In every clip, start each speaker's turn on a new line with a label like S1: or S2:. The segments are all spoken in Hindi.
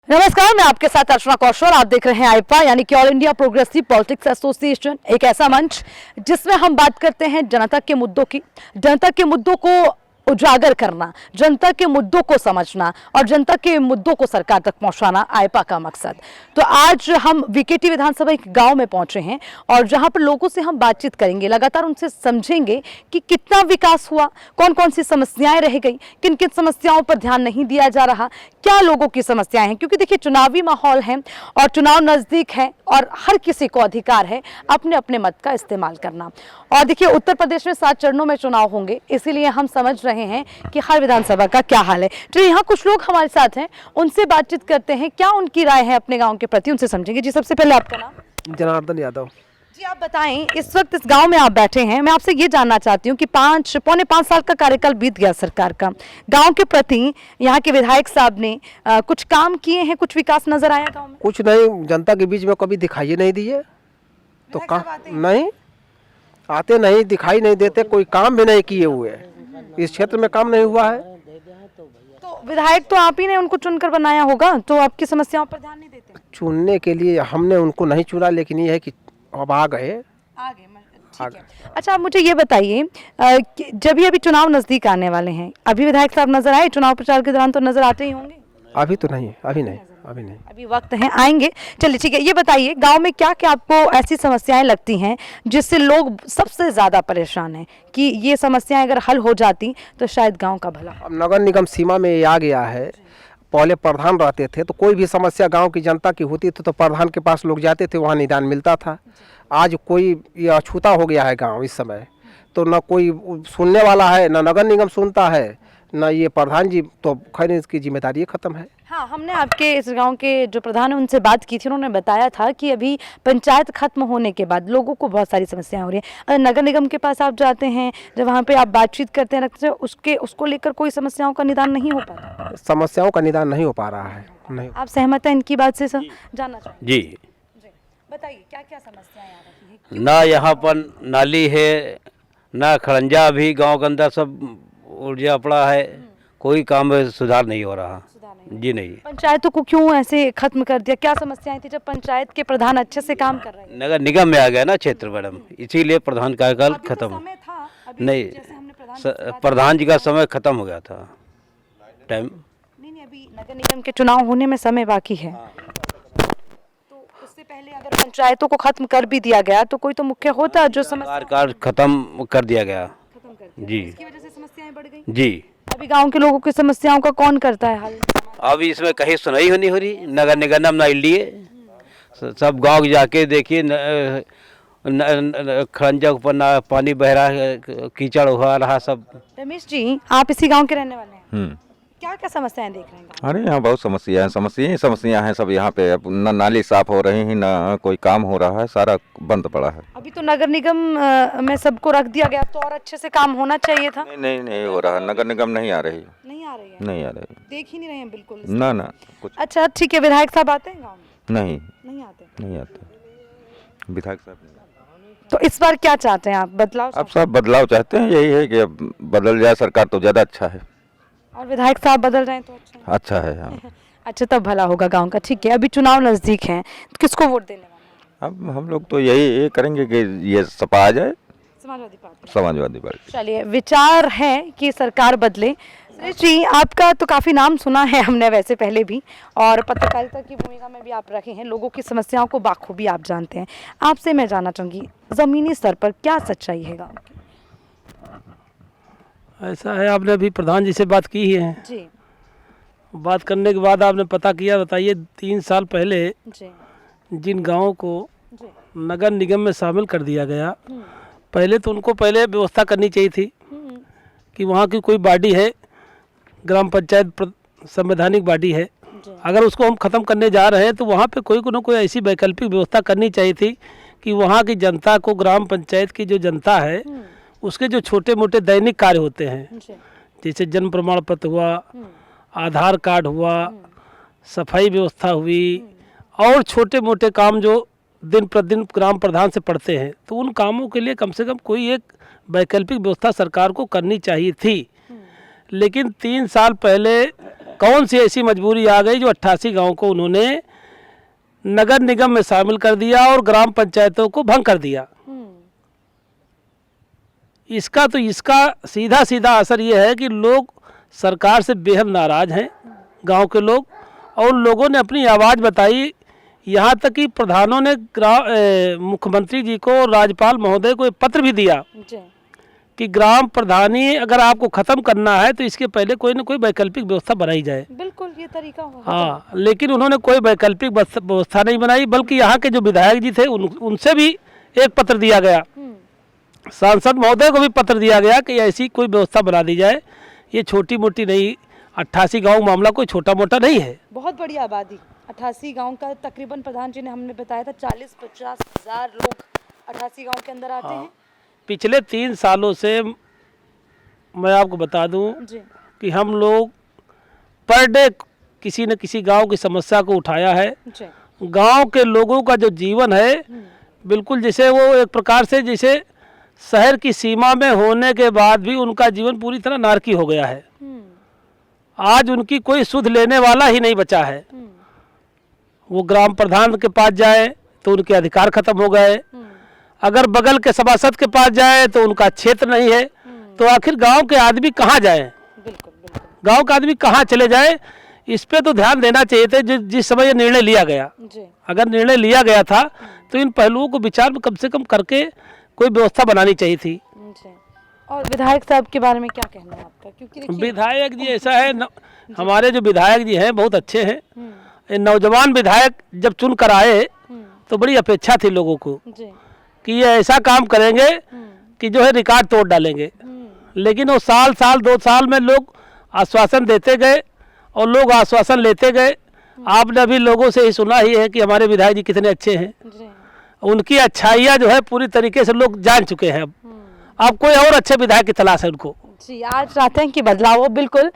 S1: नमस्कार, मैं आपके साथ अर्चना कौशल। आप देख रहे हैं आईपा यानी कि all India progressive politics association, एक ऐसा मंच जिसमें हम बात करते हैं जनता के मुद्दों की, जनता के मुद्दों को उजागर करना, जनता के मुद्दों को समझना और जनता के मुद्दों को सरकार तक पहुंचाना आईपा का मकसद। तो आज हम वीकेटी विधानसभा एक गांव में पहुंचे हैं और जहां पर लोगों से हम बातचीत करेंगे, लगातार उनसे समझेंगे कि कितना विकास हुआ, कौन कौन सी समस्याएं रह गई, किन किन समस्याओं पर ध्यान नहीं दिया जा रहा, क्या लोगों की समस्याएं हैं। क्योंकि देखिए, चुनावी माहौल है और चुनाव नजदीक है और हर किसी को अधिकार है अपने अपने मत का इस्तेमाल करना। और देखिए, उत्तर प्रदेश में 7 चरणों में चुनाव होंगे, इसीलिए हम समझ रहे हैं कि हर विधानसभा का क्या हाल है। तो यहाँ कुछ लोग हमारे साथ हैं, उनसे बातचीत करते हैं, क्या उनकी राय है अपने गांव के प्रति, उनसे समझेंगे। जी, सबसे पहले आपका नाम?
S2: जनार्दन यादव।
S1: जी, आप बताएं, इस वक्त इस गांव में आप बैठे हैं, मैं आपसे ये जानना चाहती हूँ कि पौने 5 साल का कार्यकाल बीत गया सरकार का, गांव के प्रति यहाँ के विधायक साहब ने कुछ काम किए हैं, कुछ विकास नजर आया गांव में?
S2: कुछ नहीं, जनता के बीच में कभी दिखाई नहीं दिए। तो काम नहीं आते, नहीं दिखाई नहीं देते, कोई काम भी नहीं किए हुए। इस क्षेत्र में काम नहीं हुआ है।
S1: तो विधायक तो आप ही ने उनको चुनकर बनाया होगा, तो आपकी समस्याओं पर ध्यान नहीं देते?
S2: चुनने के लिए हमने उनको नहीं चुना, लेकिन ये है कि अब आ गए।
S1: ठीक है। अच्छा, आप मुझे ये बताइए कि जब ये अभी चुनाव नजदीक आने वाले हैं, अभी विधायक साहब नजर आए चुनाव प्रचार के दौरान? तो नजर आते ही होंगे।
S2: अभी तो नहीं, अभी नहीं, अभी नहीं,
S1: अभी वक्त है, आएंगे। चलिए ठीक है, ये बताइए गांव में क्या क्या आपको ऐसी समस्याएं लगती हैं जिससे लोग सबसे ज्यादा परेशान हैं कि ये समस्याएं अगर हल हो जाती तो शायद गांव का भला।
S2: अब नगर निगम सीमा में ये आ गया है। पहले प्रधान रहते थे तो कोई भी समस्या गांव की जनता की होती थी तो प्रधान के पास लोग जाते थे, वहाँ निदान मिलता था। आज कोई ये अछूता हो गया है गांव इस समय, तो न कोई सुनने वाला है, न नगर निगम सुनता है, न ये प्रधान जी। तो खैर इसकी जिम्मेदारी खत्म है।
S1: हाँ, हमने आपके इस गांव के जो प्रधान है उनसे बात की थी, उन्होंने बताया था कि अभी पंचायत खत्म होने के बाद लोगों को बहुत सारी समस्याएं हो रही हैं। अगर नगर निगम के पास आप जाते हैं, जब वहाँ पे आप बातचीत करते हैं, रखते हैं, उसको लेकर कोई समस्याओं का निदान नहीं हो पाता?
S2: समस्याओं का निदान नहीं हो पा रहा है। नहीं।
S1: आप सहमत हैं इनकी बात से? सर, जानना चाहूँगी।
S3: जी,
S1: बताइए क्या क्या समस्याएं आ रही हैं?
S3: ना यहाँ पर नाली है, ना खड़ंजा, भी गांव के अंदर सब ऊर्जा पड़ा है, कोई काम में सुधार नहीं हो रहा। जी नहीं।
S1: पंचायतों को क्यों ऐसे खत्म कर दिया? क्या समस्याएं थी जब पंचायत के प्रधान अच्छे से काम कर रहे हैं?
S3: नगर निगम में आ गया ना क्षेत्र मैडम, इसीलिए प्रधान कार्यकाल खत्म। नहीं, प्रधान जी का समय खत्म हो गया था, टाइम
S1: नहीं, अभी नगर निगम के चुनाव होने में समय बाकी है। तो उससे पहले अगर पंचायतों को खत्म कर भी दिया गया तो कोई तो मुख्य होता जो
S3: कार्यकाल खत्म कर दिया गया। जी,
S1: इसकी वजह से समस्याएं बढ़ गई।
S3: जी।
S1: अभी गांव के लोगों की समस्याओं का कौन करता है हल?
S3: अभी इसमें कहीं सुनाई होनी हो रही, नगर निगम ना लिए, सब गांव जाके देखिए, खरंजा ऊपर ना पानी बह रहा है, कीचड़ हुआ रहा सब।
S1: रमेश जी, आप इसी गांव के रहने वाले हैं, क्या क्या समस्याएं देख रहे हैं?
S4: अरे यहाँ बहुत समस्याएं हैं सब। यहाँ पे अब न नाली साफ हो रही है, न कोई काम हो रहा है, सारा बंद पड़ा है।
S1: अभी तो नगर निगम में सबको रख दिया गया, तो और अच्छे से काम होना चाहिए था।
S4: नहीं हो रहा। नगर निगम नहीं आ रही है।
S1: नहीं आ रही है?
S4: नहीं आ रही,
S1: देख ही नहीं रहे हैं बिल्कुल।
S4: ना कुछ।
S1: अच्छा ठीक है, विधायक साहब आते हैं गाँव में?
S4: नहीं आते विधायक साहब नहीं।
S1: तो इस बार क्या चाहते हैं आप? बदलाव?
S4: अब सब बदलाव चाहते हैं, यही है कि अब बदल जाए सरकार तो ज़्यादा अच्छा है।
S1: और विधायक साहब बदल रहे हैं तो
S4: अच्छा है। हाँ।
S1: अच्छा, तब भला होगा गांव का। ठीक है, अभी चुनाव नजदीक है, तो किसको वोट देने वाले हैं?
S4: अब हम लोग तो यही करेंगे कि ये सपा आ जाए,
S1: समाजवादी पार्टी।
S4: पार्टी।
S1: चलिए, विचार है कि सरकार बदले। जी, आपका तो काफ़ी नाम सुना है हमने वैसे पहले भी, और पत्रकारिता की भूमिका में भी आप रखे हैं, लोगों की समस्याओं को बाखूबी आप जानते हैं। आपसे मैं जानना चाहूँगी, ज़मीनी स्तर पर क्या सच्चाई है गाँव की?
S5: ऐसा है, आपने अभी प्रधान जी से बात की है
S1: जी।
S5: बात करने के बाद आपने पता किया, बताइए 3 साल पहले
S1: जी।
S5: जिन गाँवों को
S1: जी।
S5: नगर निगम में शामिल कर दिया गया, पहले तो उनको पहले व्यवस्था करनी चाहिए थी कि वहाँ की कोई बॉडी है, ग्राम पंचायत संवैधानिक बॉडी है, अगर उसको हम ख़त्म करने जा रहे हैं तो वहाँ पे कोई ना कोई ऐसी वैकल्पिक व्यवस्था करनी चाहिए थी कि वहाँ की जनता को, ग्राम पंचायत की जो जनता है, उसके जो छोटे मोटे दैनिक कार्य होते हैं, जैसे जन्म प्रमाण पत्र हुआ, आधार कार्ड हुआ, सफाई व्यवस्था हुई, और छोटे मोटे काम जो दिन प्रतिदिन ग्राम प्रधान से पड़ते हैं, तो उन कामों के लिए कम से कम कोई एक वैकल्पिक व्यवस्था सरकार को करनी चाहिए थी। लेकिन 3 साल पहले कौन सी ऐसी मजबूरी आ गई जो 88 गांव को उन्होंने नगर निगम में शामिल कर दिया और ग्राम पंचायतों को भंग कर दिया। इसका सीधा सीधा असर ये है कि लोग सरकार से बेहद नाराज हैं, गांव के लोग, और लोगों ने अपनी आवाज़ बताई। यहाँ तक कि प्रधानों ने मुख्यमंत्री जी को, राज्यपाल महोदय को एक पत्र भी दिया कि ग्राम प्रधानी अगर आपको ख़त्म करना है तो इसके पहले कोई ना कोई वैकल्पिक व्यवस्था बनाई जाए।
S1: बिल्कुल ये तरीका होगा।
S5: हाँ, लेकिन उन्होंने कोई वैकल्पिक व्यवस्था नहीं बनाई, बल्कि यहाँ के जो विधायक जी थे उनसे भी एक पत्र दिया गया, सांसद महोदय को भी पत्र दिया गया कि ऐसी कोई व्यवस्था बना दी जाए। ये छोटी मोटी नहीं, 88 गांव मामला कोई छोटा मोटा नहीं है।
S1: बहुत बड़ी आबादी 88 गांव का, तकरीबन प्रधान जी ने हमने बताया था 40-50 हज़ार लोग 88 गांव के अंदर आते हैं।
S5: पिछले 3 सालों से मैं आपको बता दूं कि हम लोग पर डे किसी न किसी गांव की समस्या को उठाया है। गांव के लोगों का जो जीवन है बिल्कुल जैसे वो एक प्रकार से जैसे शहर की सीमा में होने के बाद भी उनका जीवन पूरी तरह नारकी हो गया है। आज उनकी कोई सुध लेने वाला ही नहीं बचा है। वो ग्राम प्रधान के पास जाए तो उनके अधिकार खत्म हो गए, अगर बगल के सभासद के पास जाए तो उनका क्षेत्र नहीं है। तो आखिर गांव के आदमी कहाँ जाए, गांव का आदमी कहाँ चले जाए, इस पे तो ध्यान देना चाहिए था। जिस समय ये निर्णय लिया गया, अगर निर्णय लिया गया था तो इन पहलुओं को विचार में कम से कम करके कोई व्यवस्था बनानी चाहिए थी।
S1: और विधायक साहब के बारे में क्या कहना है आपका? क्योंकि
S5: विधायक जी ऐसा है हमारे जो विधायक जी हैं बहुत अच्छे हैं। नौजवान विधायक जब चुन कर आए तो बड़ी अपेक्षा थी लोगों को कि ये ऐसा काम करेंगे कि जो है रिकॉर्ड तोड़ डालेंगे। लेकिन वो साल 2 साल में लोग आश्वासन देते गए और लोग आश्वासन लेते गए। आपने अभी लोगों से ही सुना ही है कि हमारे विधायक जी कितने अच्छे हैं। उनकी अच्छाइयाँ जो है पूरी तरीके से लोग जान चुके हैं। अब कोई और अच्छे विधायक की तलाश है उनको।
S1: जी, आज चाहते हैं कि बदलाव हो। बिल्कुल,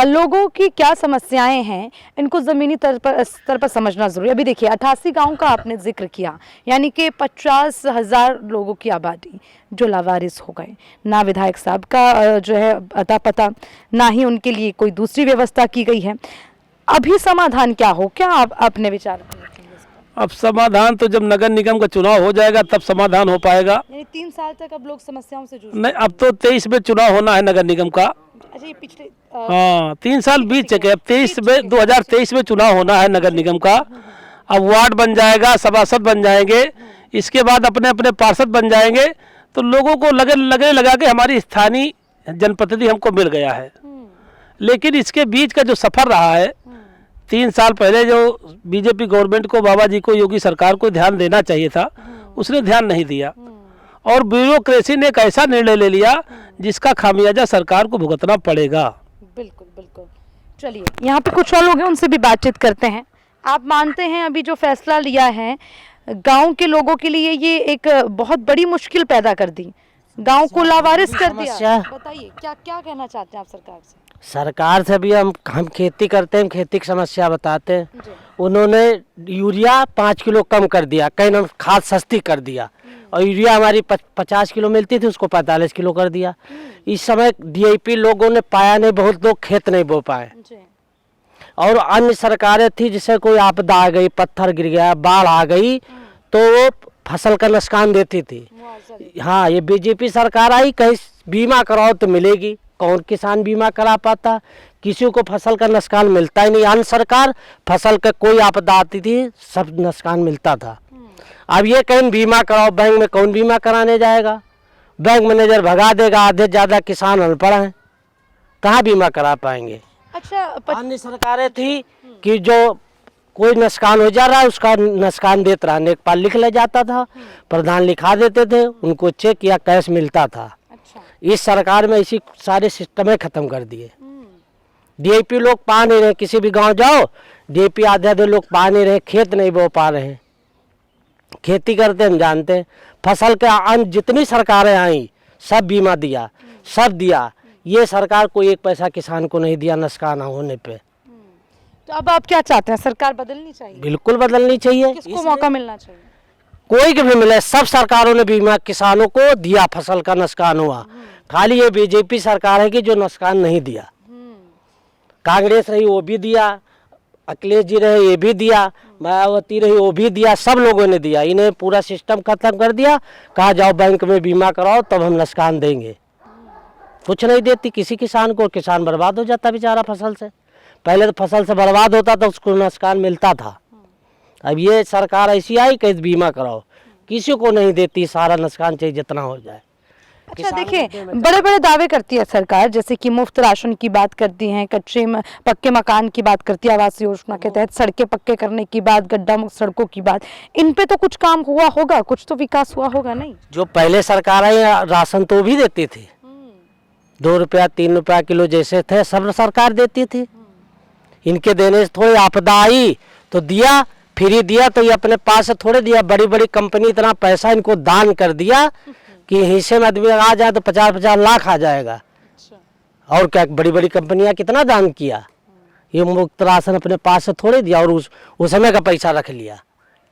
S1: लोगों की क्या समस्याएं हैं इनको ज़मीनी स्तर पर समझना ज़रूरी है। अभी देखिए 88 गांव का आपने जिक्र किया, यानी कि 50,000 लोगों की आबादी जो लावारिस हो गए। ना विधायक साहब का जो है अता पता, ना ही उनके लिए कोई दूसरी व्यवस्था की गई है। अभी समाधान क्या हो, क्या आप अपने विचार?
S5: अब समाधान तो जब नगर निगम का चुनाव हो जाएगा तब समाधान हो पाएगा।
S1: यानी 3 साल तक अब लोग समस्याओं से जूझ
S5: नहीं, अब तो 23 में चुनाव होना है नगर निगम का।
S1: अच्छा, ये पिछले
S5: 3 साल बीत चुके। अब 2023 में चुनाव होना है नगर निगम का। अब वार्ड बन जाएगा, सभासद बन जाएंगे, इसके बाद अपने अपने पार्षद बन जाएंगे। तो लोगों को लगने लगा कि हमारी स्थानीय जनप्रतिनिधि हमको मिल गया है। लेकिन इसके बीच का जो सफ़र रहा है, 3 साल पहले जो बीजेपी गवर्नमेंट को, बाबा जी को, योगी सरकार को ध्यान देना चाहिए था, उसने ध्यान नहीं दिया और ब्यूरोक्रेसी ने एक ऐसा निर्णय ले लिया जिसका खामियाजा सरकार को भुगतना पड़ेगा।
S1: बिल्कुल बिल्कुल। चलिए, यहाँ पे कुछ और लोग हैं, उनसे भी बातचीत करते हैं। आप मानते हैं अभी जो फैसला लिया है गांव के लोगों के लिए ये एक बहुत बड़ी मुश्किल पैदा कर दी, गांव को लावारिस कर दिया? बताइए क्या क्या कहना चाहते हैं आप सरकार से?
S6: सरकार से भी हम खेती करते हैं, खेती की समस्या बताते हैं। उन्होंने यूरिया 5 किलो कम कर दिया, कहीं ना खाद सस्ती कर दिया, और यूरिया हमारी 50 किलो मिलती थी उसको 45 किलो कर दिया। इस समय डीएपी लोगों ने पाया नहीं, बहुत लोग खेत नहीं बो पाए। और अन्य सरकारें थी जिससे कोई आपदा आ गई, पत्थर गिर गया, बाढ़ आ गई, तो वो फसल का नुकसान देती थी। हाँ, ये बीजेपी सरकार आई, कहीं बीमा कराओ तो मिलेगी, कौन किसान बीमा करा पाता? किसी को फसल का नुकसान मिलता ही नहीं। अन्य सरकार फसल का कोई आपदा आती थी सब नुकसान मिलता था। अब ये कहीं बीमा कराओ, बैंक में कौन बीमा कराने जाएगा? बैंक मैनेजर भगा देगा, आधे से ज़्यादा किसान अनपढ़ हैं, कहाँ बीमा करा पाएंगे?
S1: अच्छा,
S6: अन्य सरकारें थी कि जो कोई नुकसान हो जा रहा है उसका नुकसान देते रहने के पास लिख ले जाता था, प्रधान लिखा देते थे, उनको चेक या कैश मिलता था। इस सरकार में इसी सारे सिस्टम खत्म कर दिए। डीएपी लोग पा नहीं रहे, किसी भी गांव जाओ डीएपी आधे लोग पा नहीं रहे, खेत नहीं बो पा रहे हैं। खेती करते हम जानते हैं, फसल के अन्य जितनी सरकारें आई सब बीमा दिया, सब दिया। ये सरकार कोई एक पैसा किसान को नहीं दिया नुकसान होने पे।
S1: तो अब आप क्या चाहते हैं, सरकार बदलनी चाहिए?
S6: बिल्कुल बदलनी चाहिए।
S1: किसको मौका मिलना चाहिए?
S6: कोई के भी मिले, सब सरकारों ने बीमा किसानों को दिया, फसल का नुकसान हुआ। खाली ये बीजेपी सरकार है कि जो नुकसान नहीं दिया। कांग्रेस रही वो भी दिया, अखिलेश जी रहे ये भी दिया, मायावती रही वो भी दिया, सब लोगों ने दिया। इन्हें पूरा सिस्टम खत्म कर दिया, कहा जाओ बैंक में बीमा कराओ तब हम नुकसान देंगे। कुछ नहीं देती किसी किसान को, किसान बर्बाद हो जाता बेचारा फसल से। पहले तो फसल से बर्बाद होता था उसको नुकसान मिलता था। अब ये सरकार ऐसी आई कि बीमा कराओ, किसी को नहीं देती, सारा नुकसान चाहिए जितना हो जाए।
S1: अच्छा देखिए, बड़े बड़े दावे करती है सरकार, जैसे कि मुफ्त राशन की बात करती हैं, पक्के मकान की बात करती है, आवास योजना के तहत सड़कें पक्के करने की बात, गड्ढा मुक्त सड़कों की बात। इन पे तो कुछ काम हुआ होगा, कुछ तो विकास हुआ होगा नहीं?
S6: जो पहले सरकार आई राशन तो भी देती थी, 2 रुपया 3 रुपया किलो जैसे थे सब सरकार देती थी। इनके देने से थोड़ी आपदा आई तो दिया, फ्री दिया, तो ये अपने पास से थोड़े दिया। बड़ी बड़ी कंपनी इतना पैसा इनको दान कर दिया कि हिस्से में आदमी आ जाए तो 50-50 लाख आ जाएगा। और क्या बड़ी बड़ी कंपनियां कितना दान किया। ये मुफ्त राशन अपने पास से थोड़े दिया और उस समय का पैसा रख लिया।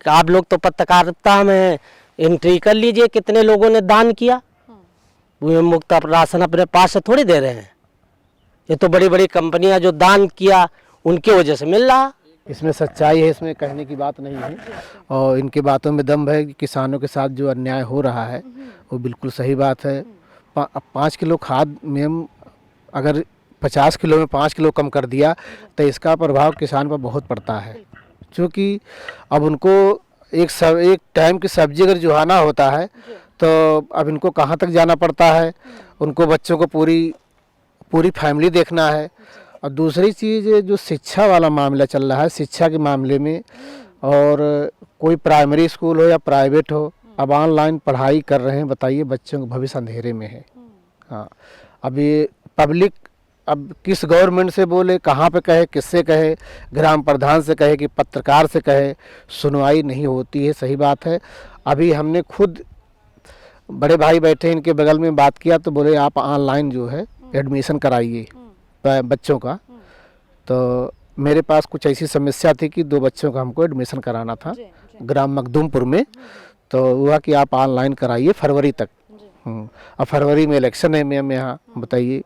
S6: आप लोग तो पत्रकारिता में एंट्री कर लीजिए कितने लोगों ने दान किया। वो मुफ्त राशन अपने पास से थोड़ी दे रहे हैं। ये तो बड़ी बड़ी कंपनियां जो दान किया उनकी वजह से मिल रहा।
S2: इसमें सच्चाई है, इसमें कहने की बात नहीं है। और इनकी बातों में दम है कि किसानों के साथ जो अन्याय हो रहा है वो बिल्कुल सही बात है। 5 किलो खाद में अगर 50 किलो में 5 किलो कम कर दिया तो इसका प्रभाव किसान पर बहुत पड़ता है। क्योंकि अब उनको एक टाइम की सब्जी अगर जुहाना होता है तो अब इनको कहाँ तक जाना पड़ता है। उनको बच्चों को पूरी फैमिली देखना है। और दूसरी चीज़ जो शिक्षा वाला मामला चल रहा है, शिक्षा के मामले में, और कोई प्राइमरी स्कूल हो या प्राइवेट हो, अब ऑनलाइन पढ़ाई कर रहे हैं। बताइए, बच्चों का भविष्य अंधेरे में है। हाँ, अब ये पब्लिक अब किस गवर्नमेंट से बोले, कहाँ पे कहे, किससे कहे, ग्राम प्रधान से कहे कि पत्रकार से कहे, सुनवाई नहीं होती है। सही बात है। अभी हमने खुद बड़े भाई बैठे इनके बगल में बात किया तो बोले आप ऑनलाइन जो है एडमिशन कराइए बच्चों का। तो मेरे पास कुछ ऐसी समस्या थी कि 2 बच्चों का हमको एडमिशन कराना था ग्राम मखदूमपुर में। तो हुआ कि आप ऑनलाइन कराइए फरवरी तक। अब फरवरी में इलेक्शन है मैम यहाँ, बताइए।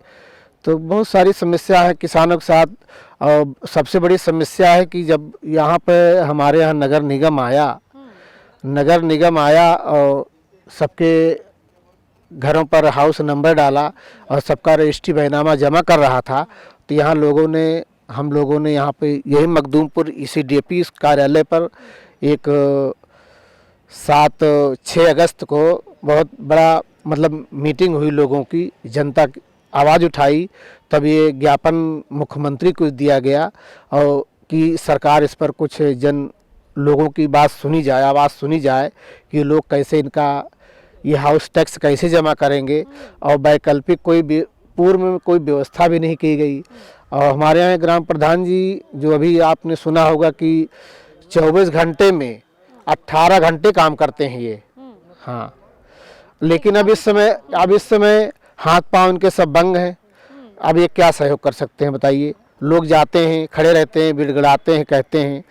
S2: तो बहुत सारी समस्या है किसानों के साथ। और सबसे बड़ी समस्या है कि जब यहाँ पे हमारे यहाँ नगर निगम आया और सबके घरों पर हाउस नंबर डाला और सबका रजिस्ट्री बैनामा जमा कर रहा था, तो यहाँ हम लोगों ने यहाँ पे यही मखदूमपुर ECDP कार्यालय पर एक 6 अगस्त को बहुत बड़ा मतलब मीटिंग हुई, लोगों की, जनता की आवाज़ उठाई। तब ये ज्ञापन मुख्यमंत्री को दिया गया और कि सरकार इस पर कुछ लोगों की बात सुनी जाए, आवाज़ सुनी जाए कि लोग कैसे इनका ये हाउस टैक्स कैसे जमा करेंगे। और वैकल्पिक पूर्व में कोई व्यवस्था भी नहीं की गई। और हमारे यहाँ ग्राम प्रधान जी जो अभी आपने सुना होगा कि 24 घंटे में 18 घंटे काम करते हैं ये। हाँ, लेकिन अब इस समय हाथ पांव इनके सब बंग हैं। अब ये क्या सहयोग कर सकते हैं बताइए। लोग जाते हैं, खड़े रहते हैं, बिड़गड़ाते हैं, कहते हैं।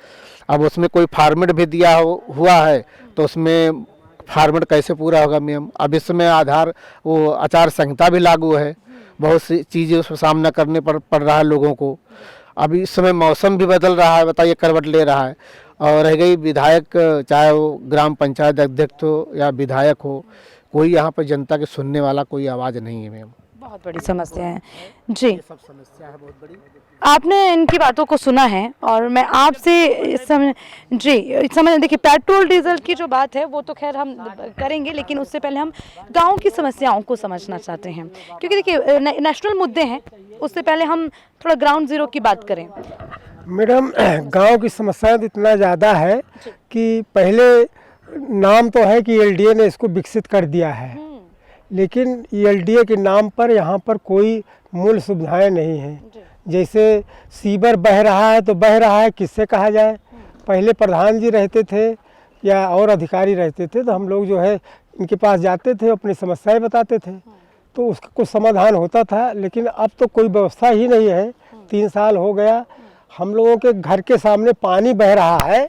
S2: अब उसमें कोई फॉर्मेट भी दिया हुआ है तो उसमें फॉर्मेट कैसे पूरा होगा मैम। अब इसमें आचार संहिता भी लागू है, बहुत सी चीज़ें उसमें सामना करने पड़ रहा है लोगों को। अब इस समय मौसम भी बदल रहा है, बताइए, करवट ले रहा है। और रह गई विधायक, चाहे वो ग्राम पंचायत अध्यक्ष हो या विधायक हो, कोई यहाँ पर जनता के सुनने वाला कोई आवाज़ नहीं है मैम।
S1: बहुत बड़ी समस्या है जी। सब समस्या है बहुत बड़ी। आपने इनकी बातों को सुना है और मैं आपसे इस समय देखिए, पेट्रोल डीजल की जो बात है वो तो खैर हम करेंगे, लेकिन उससे पहले हम गांव की समस्याओं को समझना चाहते हैं। क्योंकि देखिए नेशनल मुद्दे हैं, उससे पहले हम थोड़ा ग्राउंड जीरो की बात करें।
S7: मैडम, गांव की समस्याएं तो इतना ज़्यादा है कि पहले नाम तो है कि LDA ने इसको विकसित कर दिया है, लेकिन LDA के नाम पर यहाँ पर कोई मूल सुविधाएं नहीं हैं। जैसे सीवर बह रहा है तो बह रहा है, किससे कहा जाए। पहले प्रधान जी रहते थे या और अधिकारी रहते थे तो हम लोग जो है इनके पास जाते थे, अपनी समस्याएं बताते थे तो उसका कुछ समाधान होता था। लेकिन अब तो कोई व्यवस्था ही नहीं है। 3 साल हो गया, हम लोगों के घर के सामने पानी बह रहा है,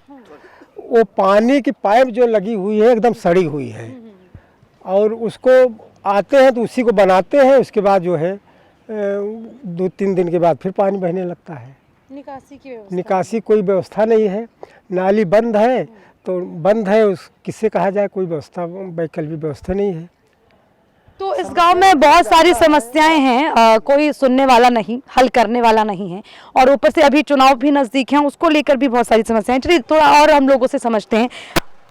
S7: वो पानी की पाइप जो लगी हुई है एकदम सड़ी हुई है, और उसको आते हैं तो उसी को बनाते हैं, उसके बाद जो है 2-3 दिन के बाद फिर पानी बहने लगता है।
S1: निकासी की व्यवस्था
S7: निकासी कोई व्यवस्था नहीं है, नाली बंद है तो बंद है, उस किससे कहा जाए, कोई व्यवस्था वैकल्पिक व्यवस्था नहीं है।
S1: तो इस गांव में बहुत सारी समस्याएं हैं, कोई सुनने वाला नहीं, हल करने वाला नहीं है, और ऊपर से अभी चुनाव भी नजदीक हैं, उसको लेकर भी बहुत सारी समस्याएं। चलिए थोड़ा और हम लोगों से समझते हैं,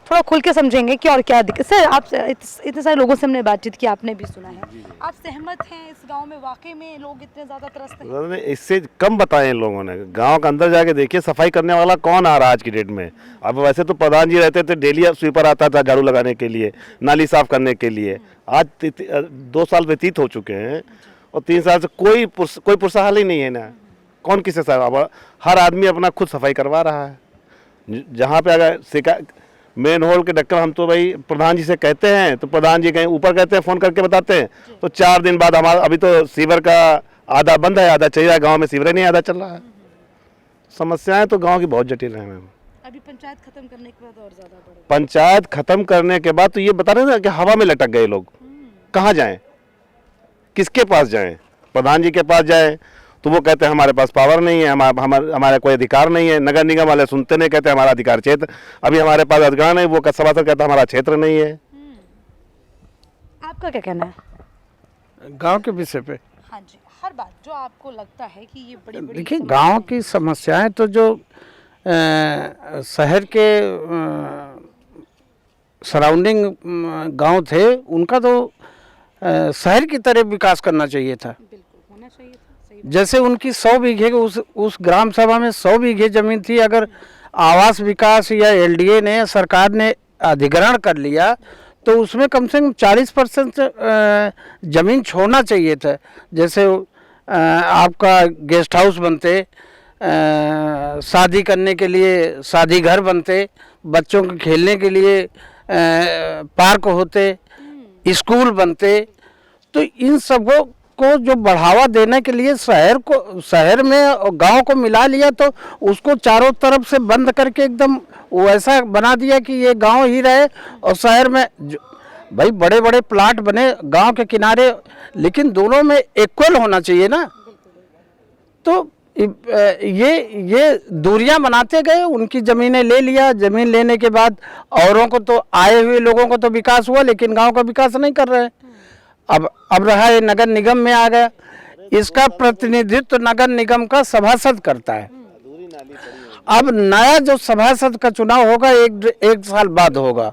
S1: थोड़ा खुल के समझेंगे कि और क्या दिक्कत। सर, आप इतने सारे लोगों से हमने बातचीत की, आपने भी सुना है, आप सहमत हैं इस गांव में वाकई में लोग इतने ज्यादा त्रस्त हैं?
S8: उन्होंने इससे कम बताए इन लोगों ने। गांव के अंदर जाके देखिए सफाई करने वाला कौन आ रहा है आज की डेट में। अब वैसे तो प्रधान जी रहते थे, डेली स्वीपर आता था झाड़ू लगाने के लिए, नाली साफ करने के लिए। आज 2 साल व्यतीत हो चुके हैं और 3 साल से कोई पुरसाहाल ही नहीं है ना। कौन किसे साफ, हर आदमी अपना खुद सफाई करवा रहा है। जहाँ पे अगर शिकायत मेन होल के ढक्कन हम तो भाई प्रधान जी से कहते हैं, तो प्रधान जी कहीं ऊपर कहते हैं, फ़ोन करके बताते हैं, तो 4 दिन बाद हमारा अभी तो सीवर का आधा बंद है, आधा चल रहा है। गाँव में सीवर नहीं आधा चल रहा है। समस्याएं तो गाँव की बहुत जटिल हैं मैम।
S1: अभी पंचायत खत्म करने के बाद और ज्यादा बढ़ेगा।
S8: पंचायत खत्म करने के बाद तो ये बता रहे हैं ना कि हवा में लटक गए लोग। कहाँ जाएं, किसके पास जाएं? प्रधान जी के पास जाएं तो वो कहते हैं हमारे पास पावर नहीं है, हमारा कोई अधिकार नहीं है। नगर निगम वाले सुनते नहीं, कहते हैं हमारा अधिकार क्षेत्र, अभी हमारे पास अधिकार नहीं। वो सभासद कहता है हमारा क्षेत्र नहीं है।
S1: आपका क्या कहना है?
S9: गांव के विषय पे
S1: हाँ जी, हर बात जो आपको लगता है कि ये बड़ी बड़ी
S9: देखिए, गांव की समस्याएं तो जो शहर के सराउंडिंग गांव थे, उनका तो शहर की तरह विकास करना चाहिए था।
S1: बिल्कुल होना चाहिए था। सही
S9: जैसे उनकी 100 बीघे उस ग्राम सभा में 100 बीघे जमीन थी। अगर आवास विकास या एलडीए ने, सरकार ने अधिग्रहण कर लिया तो उसमें कम से कम 40% जमीन छोड़ना चाहिए था। जैसे आपका गेस्ट हाउस बनते, शादी करने के लिए शादी घर बनते, बच्चों के खेलने के लिए पार्क होते, स्कूल बनते। तो इन सबको जो बढ़ावा देने के लिए शहर में और गांव को मिला लिया, तो उसको चारों तरफ से बंद करके एकदम वैसा बना दिया कि ये गांव ही रहे और शहर में भाई बड़े बड़े प्लाट बने गांव के किनारे, लेकिन दोनों में इक्वल होना चाहिए ना। तो ये दूरियां बनाते गए, उनकी ज़मीनें ले लिया। ज़मीन लेने के बाद औरों को तो, आए हुए लोगों को तो विकास हुआ, लेकिन गांव का विकास नहीं कर रहे। अब रहा ये नगर निगम में आ गया, इसका प्रतिनिधित्व नगर निगम का सभासद करता है। अब नया जो सभासद का चुनाव होगा एक साल बाद होगा।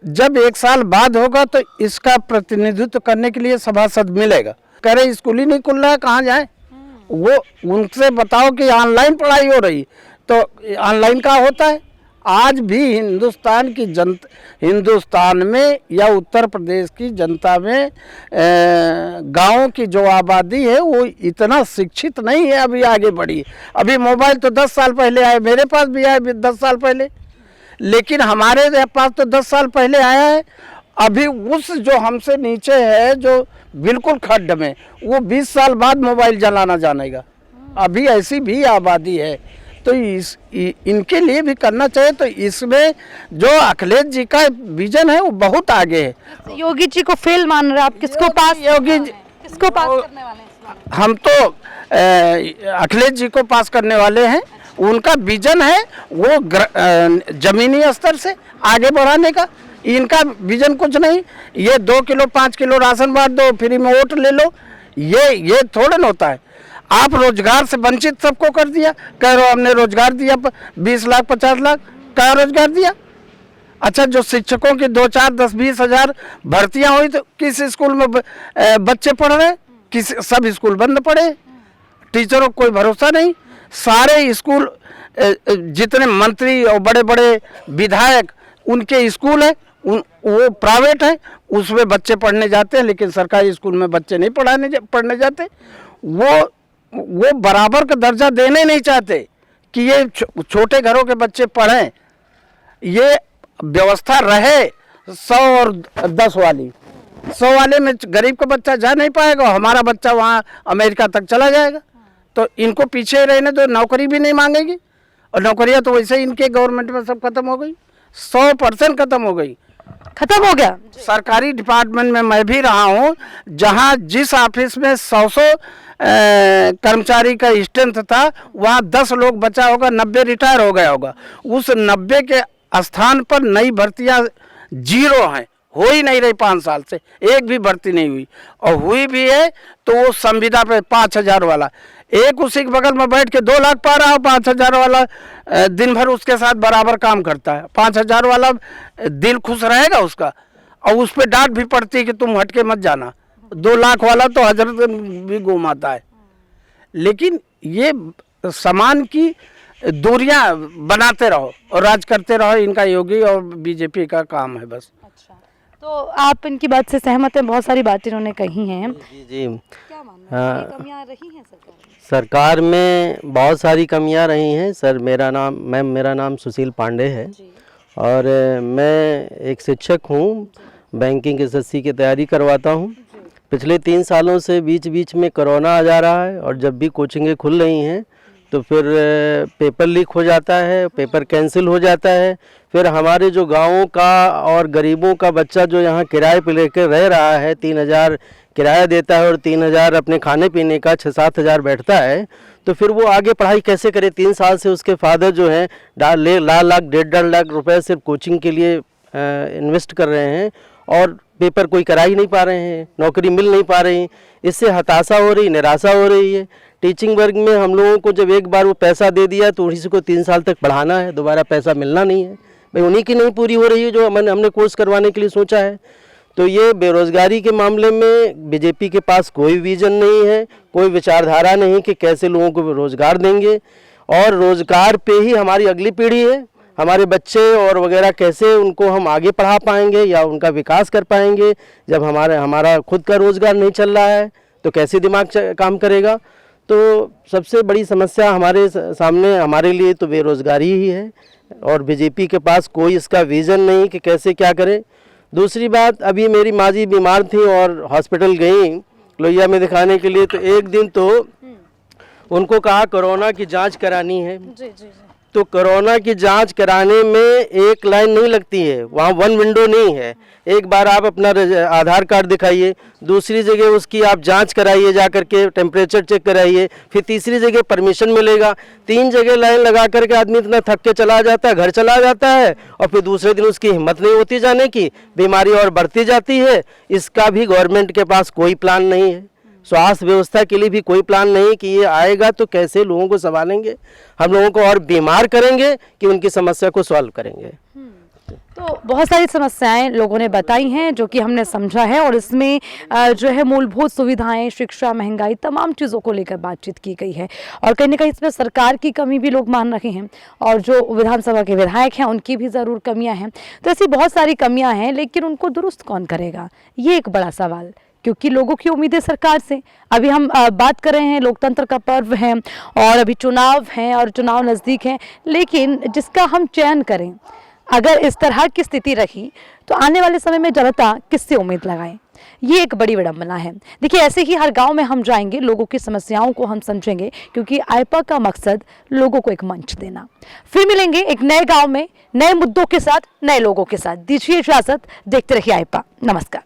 S9: जब 1 साल बाद होगा तो इसका प्रतिनिधित्व करने के लिए सभासद मिलेगा। कह रहे स्कूल ही नहीं खुल रहा है, कहाँ जाए? वो उनसे बताओ कि ऑनलाइन पढ़ाई हो रही, तो ऑनलाइन का होता है। आज भी हिंदुस्तान में या उत्तर प्रदेश की जनता में गाँव की जो आबादी है वो इतना शिक्षित नहीं है, अभी आगे बढ़ी। अभी मोबाइल तो 10 साल पहले आए, मेरे पास भी आए 10 साल पहले, लेकिन हमारे पास तो 10 साल पहले आया है। अभी उस जो हमसे नीचे है, जो बिल्कुल खड्ड में, वो 20 साल बाद मोबाइल चलाना जानेगा। अभी ऐसी भी आबादी है, तो इनके लिए भी करना चाहिए। तो इसमें जो अखिलेश जी का विजन है वो बहुत आगे है।
S1: योगी जी को फेल मान रहे, आप किसको पास किसको पास करने वाले हैं?
S9: हम तो अखिलेश जी को पास करने वाले हैं। उनका विजन है वो जमीनी स्तर से आगे बढ़ाने का। इनका विजन कुछ नहीं, ये 2 किलो 5 किलो राशन बांट दो, फ्री में वोट ले लो, ये थोड़ा ना होता है। आप रोजगार से वंचित सबको कर दिया। कह रहे हो हमने रोजगार दिया 20 लाख 50 लाख, क्या रोजगार दिया? अच्छा, जो शिक्षकों की 2 4 10 20 हज़ार भर्तियां हुई, तो किस स्कूल में बच्चे पढ़ रहे? सब स्कूल बंद पड़े, टीचरों को कोई भरोसा नहीं। सारे स्कूल जितने मंत्री और बड़े बड़े विधायक उनके स्कूल है, वो प्राइवेट है, उसमें बच्चे पढ़ने जाते हैं, लेकिन सरकारी स्कूल में बच्चे नहीं पढ़ने जाते। वो बराबर का दर्जा देने नहीं चाहते कि ये छोटे घरों के बच्चे पढ़ें। ये व्यवस्था रहे 100 और 10 वाली। 100 वाले में गरीब का बच्चा जा नहीं पाएगा, हमारा बच्चा वहाँ अमेरिका तक चला जाएगा। तो इनको पीछे रहने तो नौकरी भी नहीं मांगेगी, और नौकरियाँ तो वैसे इनके गवर्नमेंट में सब खत्म हो गई, 100% खत्म हो गई।
S1: खत्म हो गया।
S9: सरकारी डिपार्टमेंट में मैं भी रहा हूँ, जहाँ जिस ऑफिस में 100 कर्मचारी का स्ट्रेंथ था, वहाँ 10 लोग बचा होगा, 90 रिटायर हो गया होगा। उस 90 के स्थान पर नई भर्तियाँ 0 हैं, हो ही नहीं रही 5 साल से, एक भी भर्ती नहीं हुई। और हुई भी है तो वो संविदा पे 5,000 वाला, एक उसी के बगल में बैठ के 2 लाख पा रहा हो, 5,000 वाला दिन भर उसके साथ बराबर काम करता है। 5,000 वाला दिल खुश रहेगा उसका, और उस पर डांट भी पड़ती है कि तुम हटके मत जाना। 2 लाख वाला तो हजरत भी घुमाता है। लेकिन ये समान की दूरियां बनाते रहो और राज करते रहो, इनका योगी और बीजेपी का काम है बस।
S1: अच्छा, तो आप इनकी बात से सहमत हैं? बहुत सारी बातें इन्होंने कही हैं।
S10: जी जी,
S1: क्या मानना है, ये कमियां रही हैं सरकार में?
S10: सरकार में बहुत सारी कमियां रही हैं सर। मेरा नाम सुशील पांडे है और मैं एक शिक्षक हूँ, बैंकिंग एसएससी की तैयारी करवाता हूँ। पिछले 3 सालों से बीच बीच में कोरोना आ जा रहा है, और जब भी कोचिंगें खुल रही हैं तो फिर पेपर लीक हो जाता है, पेपर कैंसिल हो जाता है। फिर हमारे जो गाँवों का और गरीबों का बच्चा जो यहाँ किराए पे लेकर रह रहा है, 3,000 किराया देता है और 3,000 अपने खाने पीने का 6-7 हज़ार बैठता है, तो फिर वो आगे पढ़ाई कैसे करे? 3 साल से उसके फादर जो हैं लाख 1.5 लाख रुपए सिर्फ कोचिंग के लिए इन्वेस्ट कर रहे हैं, और पेपर कोई करा ही नहीं पा रहे हैं, नौकरी मिल नहीं पा रही। इससे हताशा हो रही, निराशा हो रही है। टीचिंग वर्ग में हम लोगों को जब एक बार वो पैसा दे दिया तो उसी को 3 साल तक पढ़ाना है, दोबारा पैसा मिलना नहीं है। भाई उन्हीं की नहीं पूरी हो रही है जो हमने कोर्स करवाने के लिए सोचा है। तो ये बेरोज़गारी के मामले में बीजेपी के पास कोई विज़न नहीं है, कोई विचारधारा नहीं कि कैसे लोगों को रोज़गार देंगे, और रोज़गार पे ही हमारी अगली पीढ़ी है। हमारे बच्चे और वगैरह कैसे उनको हम आगे पढ़ा पाएंगे या उनका विकास कर पाएंगे जब हमारा खुद का रोज़गार नहीं चल रहा है, तो कैसे दिमाग काम करेगा? तो सबसे बड़ी समस्या हमारे सामने हमारे लिए तो बेरोज़गारी ही है, और बीजेपी के पास कोई इसका विज़न नहीं कि कैसे क्या करे। दूसरी बात, अभी मेरी माँ जी बीमार थी और हॉस्पिटल गई लोहिया में दिखाने के लिए, तो एक दिन तो उनको कहा कोरोना की जांच करानी है। तो कोरोना की जांच कराने में एक लाइन नहीं लगती है, वहाँ 1 विंडो नहीं है। एक बार आप अपना आधार कार्ड दिखाइए, दूसरी जगह उसकी आप जांच कराइए, जा करके टेम्परेचर चेक कराइए, फिर तीसरी जगह परमिशन मिलेगा। 3 जगह लाइन लगा करके आदमी इतना थक के चला जाता है, घर चला जाता है, और फिर दूसरे दिन उसकी हिम्मत नहीं होती जाने की, बीमारी और बढ़ती जाती है। इसका भी गवर्नमेंट के पास कोई प्लान नहीं है। स्वास्थ्य व्यवस्था के लिए भी कोई प्लान नहीं कि ये आएगा तो कैसे लोगों को संभालेंगे, हम लोगों को और बीमार करेंगे कि उनकी समस्या को सॉल्व करेंगे।
S1: तो बहुत सारी समस्याएं लोगों ने बताई हैं जो कि हमने समझा है, और इसमें जो है मूलभूत सुविधाएं, शिक्षा, महंगाई, तमाम चीज़ों को लेकर बातचीत की गई है। और कहीं ना कहीं इसमें सरकार की कमी भी लोग मान रहे हैं, और जो विधानसभा के विधायक हैं उनकी भी ज़रूर कमियां हैं। तो ऐसी बहुत सारी कमियां हैं, लेकिन उनको दुरुस्त कौन करेगा, ये एक बड़ा सवाल, क्योंकि लोगों की उम्मीदें सरकार से। अभी हम बात कर रहे हैं, लोकतंत्र का पर्व है और अभी चुनाव हैं और चुनाव नज़दीक हैं, लेकिन जिसका हम चयन करें, अगर इस तरह की स्थिति रही तो आने वाले समय में जनता किससे उम्मीद लगाए? ये एक बड़ी विडंबना है। देखिए, ऐसे ही हर गांव में हम जाएंगे, लोगों की समस्याओं को हम समझेंगे, क्योंकि आईपा का मकसद लोगों को एक मंच देना। फिर मिलेंगे एक नए गांव में, नए मुद्दों के साथ, नए लोगों के साथ। दीजिए इजाजत, देखते रहिए आईपा। नमस्कार।